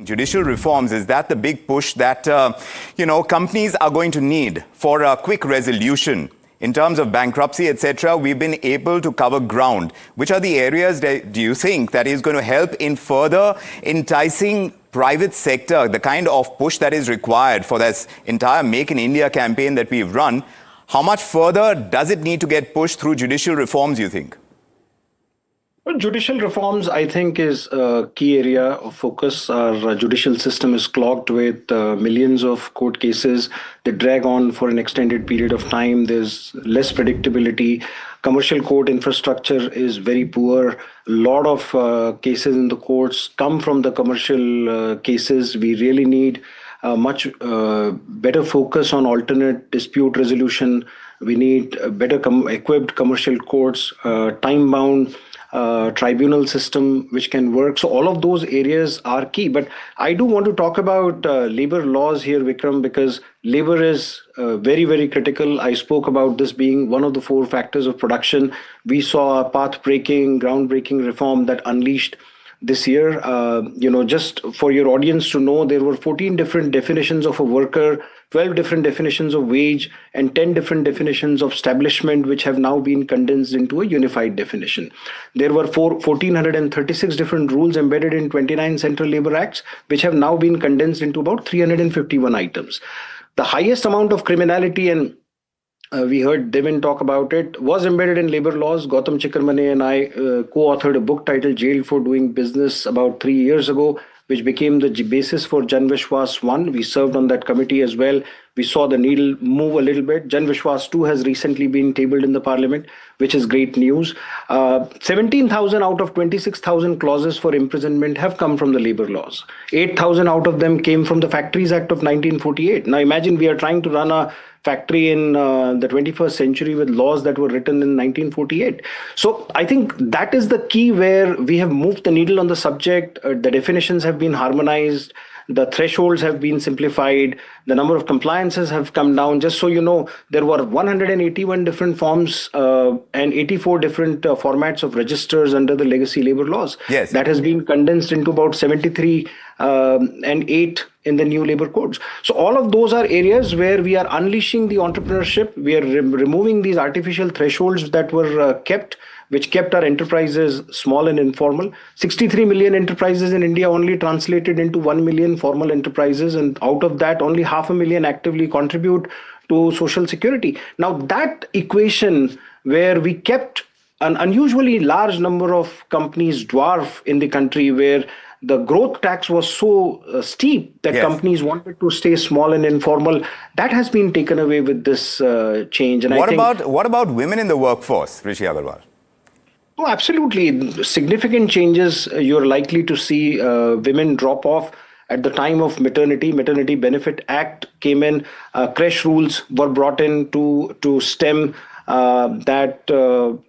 Judicial reforms, is that the big push that, companies are going to need for a quick resolution? In terms of bankruptcy, etc., we've been able to cover ground. Which are the areas that do you think that is going to help in further enticing private sector, the kind of push that is required for this entire Make in India campaign that we've run? How much further does it need to get pushed through judicial reforms, you think? Well, judicial reforms, I think, is a key area of focus. Our judicial system is clogged with millions of court cases. They drag on for an extended period of time. There's less predictability. Commercial court infrastructure is very poor. A lot of cases in the courts come from the commercial cases. We really need much better focus on alternate dispute resolution. We need better equipped commercial courts, time-bound tribunal system which can work. So all of those areas are key. But I do want to talk about labor laws here, Vikram, because labor is very, very critical. I spoke about this being one of the 4 factors of production. We saw a path-breaking, groundbreaking reform that unleashed this year. Just for your audience to know, there were 14 different definitions of a worker, 12 different definitions of wage, and 10 different definitions of establishment, which have now been condensed into a unified definition. There were 1,436 different rules embedded in 29 Central Labor Acts, which have now been condensed into about 351 items. The highest amount of criminality, and we heard Devin talk about it, was embedded in labor laws. Gautam Chikkarmane and I co-authored a book titled Jailed for Doing Business about 3 years ago, which became the basis for Jan Vishwas 1. We served on that committee as well. We saw the needle move a little bit. Jan Vishwas 2 has recently been tabled in the parliament, which is great news. 17,000 out of 26,000 clauses for imprisonment have come from the labor laws. 8,000 out of them came from the Factories Act of 1948. Now imagine we are trying to run a factory in the 21st century with laws that were written in 1948. So I think that is the key where we have moved the needle on the subject. The definitions have been harmonized. The thresholds have been simplified. The number of compliances have come down. Just so you know, there were 181 different forms and 84 different formats of registers under the legacy labor laws. Yes. That has been condensed into about 73 and 8 in the new labor codes. So all of those are areas where we are unleashing the entrepreneurship. We are removing these artificial thresholds that were which kept our enterprises small and informal. 63 million enterprises in India only translated into 1 million formal enterprises. And out of that, only 500,000 actively contribute to social security. Now that equation where we kept an unusually large number of companies dwarf in the country, where the growth tax was so steep that companies wanted to stay small and informal, that has been taken away with this change. And what about women in the workforce, Rishi Agrawal? Oh, absolutely. Significant changes. You're likely to see women drop off at the time of maternity. Maternity Benefit Act came in. Creche rules were brought in to stem that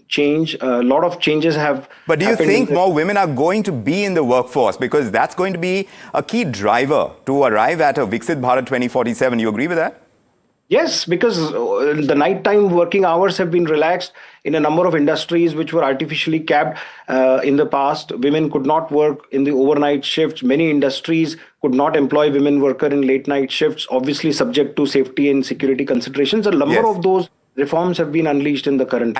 change. A lot of changes have. But do you think more women are going to be in the workforce? Because that's going to be a key driver to arrive at a Viksit Bharat 2047. You agree with that? Yes, because the nighttime working hours have been relaxed in a number of industries which were artificially capped in the past. Women could not work in the overnight shifts. Many industries could not employ women workers in late night shifts, obviously subject to safety and security considerations. A number of those reforms have been unleashed in the current